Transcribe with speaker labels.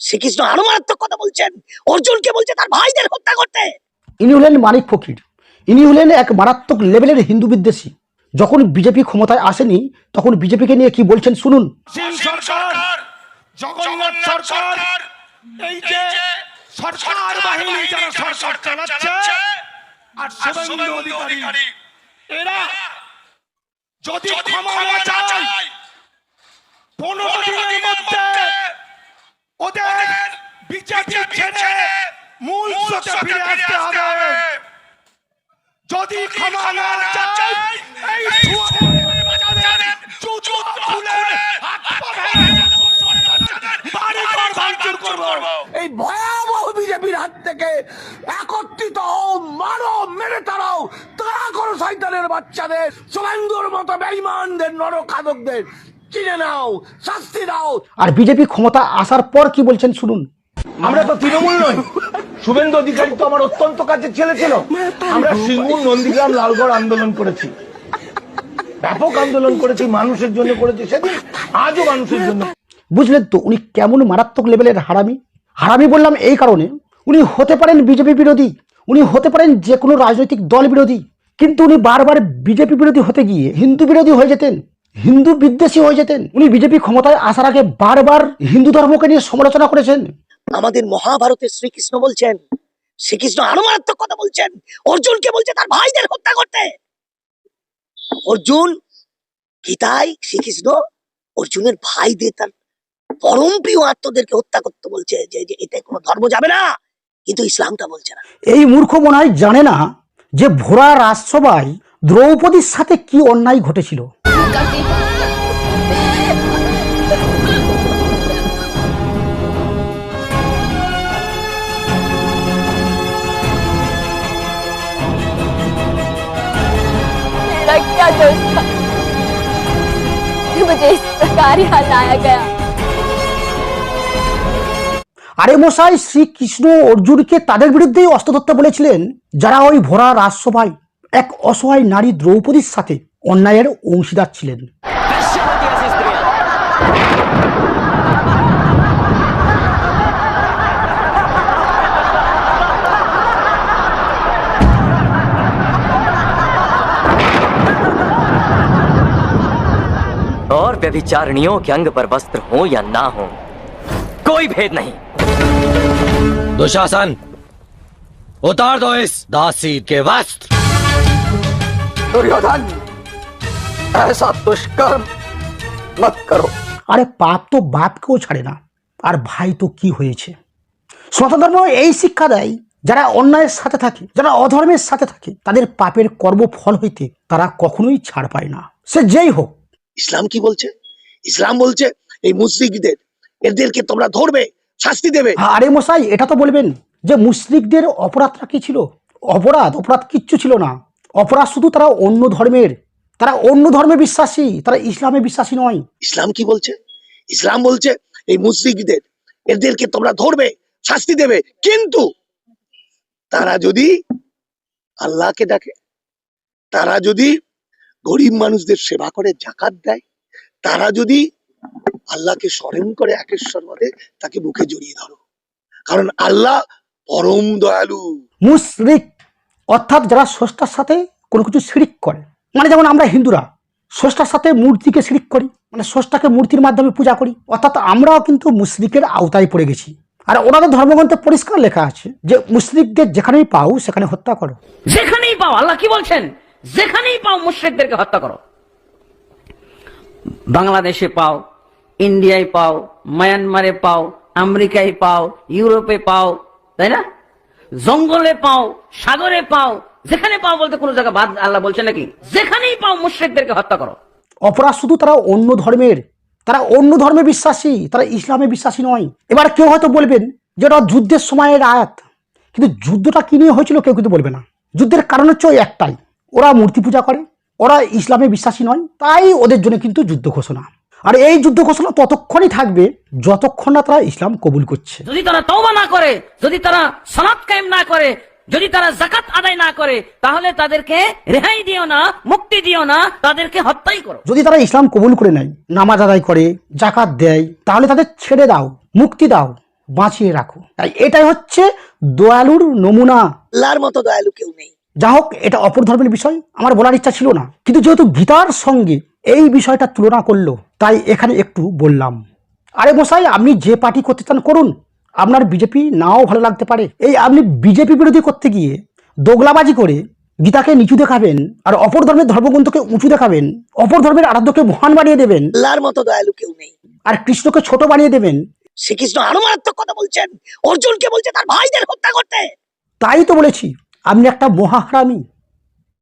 Speaker 1: শ্রীকৃষ্ণ আরো মারাত্মক কথা বলছেন, অর্জুনকে বলছে তার ভাইদের হত্যা করতে।
Speaker 2: ইনি হলেন মানিক ফকির। ইনি হলেন এক মারাত্মক লেভেলের হিন্দু বিদ্বেষী। যখন বিজেপি ক্ষমতায় আসেনি তখন বিজেপিকে নিয়ে কি বলছেন শুনুন।
Speaker 3: জগন্নাথ সরকার, এই যে সরকার বাহিনী যারা সরকার চালাচ্ছে আর শুভেন্দু অধিকারী, এরা যদি ক্ষমা না চায় 15 দিনের মধ্যে ওদের বিজেপি ছেড়ে মূল স্রোতে ফিরে আসতে হবে। যদি ক্ষমা না চায় এই বাজারে জুতো খুলে হাত পা ভেঙে বাড়িঘর ভাঙচুর করব।
Speaker 4: এই ভয়াবহ বিজেপির হাত থেকে একত্রিত হও, মারো, মেরে তাড়াও, তারা করো শয়তানের বাচ্চাদের, শুভেন্দুর মতো বেঈমানদের, নরখাদকদের চিনে নাও, শাস্তি দাও।
Speaker 2: আর বিজেপি ক্ষমতা আসার পর কি বলছেন শুনুন।
Speaker 5: আমরা তো তৃণমূল নই, শুভেন্দু অধিকারী তো আমার অত্যন্ত কাছের ছেলে ছিল। আমরা সিঙ্গুর, নন্দীগ্রাম, লালগড় আন্দোলন করেছি, ব্যাপক আন্দোলন করেছি, মানুষের জন্য করেছি, সেদিন আজও মানুষের জন্য।
Speaker 2: বুঝলেন তো উনি কেমন মারাত্মক লেভেলের হারামি। হারামি বললাম এই কারণে, উনি হতে পারেন বিজেপি বিরোধী, উনি হতে পারেন যে কোনো রাজনৈতিক দল বিরোধী, কিন্তু উনি বারবার বিজেপি বিরোধী হতে গিয়ে হিন্দু বিরোধী হয়ে যেতেন, হিন্দু বিদ্বেষী হয়ে যেতেন। উনি বিজেপি ক্ষমতায় আসার আগে বারবার হিন্দু ধর্মকে নিয়ে সমালোচনা করেছেন।
Speaker 1: আমাদের মহাভারতে শ্রীকৃষ্ণ বলছেন, শ্রীকৃষ্ণ আরো মারাত্মক কথা বলছেন, অর্জুনকে বলছে তার ভাইদের হত্যা করতে। অর্জুন গীতায় শ্রীকৃষ্ণ অর্জুনের ভাইদের, তার পরম প্রিয় আত্মদেরকে হত্যা করতে বলছে, যে এতে কোনো ধর্ম যাবে না, কিন্তু ইসলামটা বলছে না।
Speaker 2: এই মূর্খ মনে হয় জানে না যে ভোরা রাজসভায় দ্রৌপদীর সাথে কি অন্যায় ঘটেছিল।
Speaker 6: मेरा क्या दोष था कि मुझे इस प्रकार यहाँ लाया गया।
Speaker 2: আরে মশাই, শ্রীকৃষ্ণ অর্জুনকে তাদের বিরুদ্ধেই অস্ত্র ধরতে বলেছিলেন যারা ওই ভোরা রাজসভায় এক অসহায় নারী দ্রৌপদীর সাথে অন্যায়ের অংশীদার ছিলেন।
Speaker 7: और व्यभिचारिणियों के अंग पर वस्त्र हो या ना हो, कोई भेद नहीं। दुशासन, उतार दो इस दासी के वस्त्र।
Speaker 4: दुर्योधन, ऐसा दुष्कर्म मत करो।
Speaker 2: আরে পাপ তো বাপকেও ছাড়ে না, আর ভাই তো কি হয়েছে। সনাতন ধর্ম এই শিক্ষা দেয়, যারা অন্যায়ের সাথে থাকে, যারা অধর্মের সাথে থাকে, তাদের পাপের কর্মফল হইতে তারা কখনোই ছাড় পায় না, সে যেই হোক।
Speaker 1: ইসলাম কি বলছে? ইসলাম বলছে এই মুশরিকদের, এদেরকে তোমরা ধরবে, শাস্তি দেবে।
Speaker 2: আরে মশাই, এটা তো বলবেন যে মুশরিকদের অপরাধটা কি ছিল। অপরাধ কিচ্ছু ছিল না। অপরাধ শুধু তারা অন্য ধর্মে বিশ্বাসী, তারা ইসলামে বিশ্বাসী নয়।
Speaker 1: ইসলাম কি বলছে? ইসলাম বলছে এই মুশরিকদের, এদেরকে তোমরা ধরবে, শাস্তি দেবে, কিন্তু তারা যদি আল্লাহকে ডাকে, তারা যদি গরিব মানুষদের সেবা করে, জাকাত দেয়, তারা যদি আল্লাহকে স্মরণ করে একেশ্বর বলে, তাকে বুকে জড়িয়ে ধরো, কারণ আল্লাহ পরম দয়ালু।
Speaker 2: মুশরিক অর্থাৎ যারা স্রষ্টার সাথে কোনো কিছু শিরিক করে, মানে যেমন আমরা হিন্দুরা স্রষ্টার সাথে মূর্তিকে শিরিক করি, মানে স্রষ্টাকে মূর্তির মাধ্যমে পূজা করি, অর্থাৎ আমরাও কিন্তু মুশরিকের আওতায় পড়ে গেছি। আর ওনাদের ধর্মগ্রন্থে পরিষ্কার লেখা আছে যে মুশরিকদের যেখানেই পাও সেখানে হত্যা করো।
Speaker 8: যেখানেই পাও, আল্লাহ কি বলছেন? যেখানেই পাও মুশরিকদেরকে হত্যা করো। বাংলাদেশে পাও, ইন্ডিয়ায় পাও, মায়ানমারে পাও, আমেরিকায় পাও, ইউরোপে পাও, তাই না? জঙ্গলে পাও, সাগরে পাও, যেখানে পাও বলতে কোনো জায়গা বাদ আল্লাহ বলছেন নাকি? যেখানেই পাও মুশরিকদেরকে হত্যা করো।
Speaker 2: অপরাধ শুধু তারা অন্য ধর্মে বিশ্বাসী, তারা ইসলামে বিশ্বাসী নয়। এবার কেউ হয়তো বলবেন যে এটা যুদ্ধের সময়ের আয়াত, কিন্তু যুদ্ধটা কি নিয়ে হয়েছিল কেউ কিন্তু বলবে না। যুদ্ধের কারণ হচ্ছে ওই একটাই, ওরা মূর্তি পূজা করে, ওরা ইসলামে বিশ্বাসী নয়, তাই ওদের জন্য কিন্তু যুদ্ধ ঘোষণা। আর এই যুদ্ধ ঘোষণা ততক্ষণই থাকবে যতক্ষণ না তারা ইসলাম কবুল করছে।
Speaker 8: যদি তারা তওবা না করে, যদি তারা সালাত কায়েম না করে, যদি তারা যাকাত আদায় না করে, তাহলে তাদেরকে রেহাই দিও না, মুক্তি দিও না, তাদেরকে হত্যাই করো।
Speaker 2: যদি তারা ইসলাম কবুল করে নেয়, নামাজ আদায় করে, যাকাত দেয়, তাহলে তাদের ছেড়ে দাও, মুক্তি দাও, বাঁচিয়ে রাখো। তাই এটাই হচ্ছে দয়ালুর নমুনা।
Speaker 1: আল্লাহর মতো দয়ালু কেউ নেই।
Speaker 2: যা হোক, এটা অপর ধর্মের বিষয়, আমার বলার ইচ্ছা ছিল না, কিন্তু যেহেতু গীতার সঙ্গে এই বিষয়টা তুলনা করলো তাই এখানে একটু বললাম। আরে মশাই, আপনি যে পার্টি করতে চান করুন, আপনার বিজেপি নাও ভালো লাগতে পারে। এই আপনি বিজেপি বিরোধী করতে গিয়ে দোগলাবাজি করে গীতাকে নিচু দেখাবেন আর অপর ধর্মের ধর্মগ্রন্থকে উঁচু দেখাবেন, অপর ধর্মের আরাধ্যকে মহান বানিয়ে দেবেন
Speaker 1: আল্লাহর মতো দয়ালু কেউ নেই।
Speaker 2: আর কৃষ্ণকে ছোট বানিয়ে দেবেন।
Speaker 1: শ্রীকৃষ্ণ আরো মারাত্মক কথা বলছেন, অর্জুনকে বলছে তার ভাইদের হত্যা করতে।
Speaker 2: তাই তো বলেছি আপনি একটা মহাহারামি।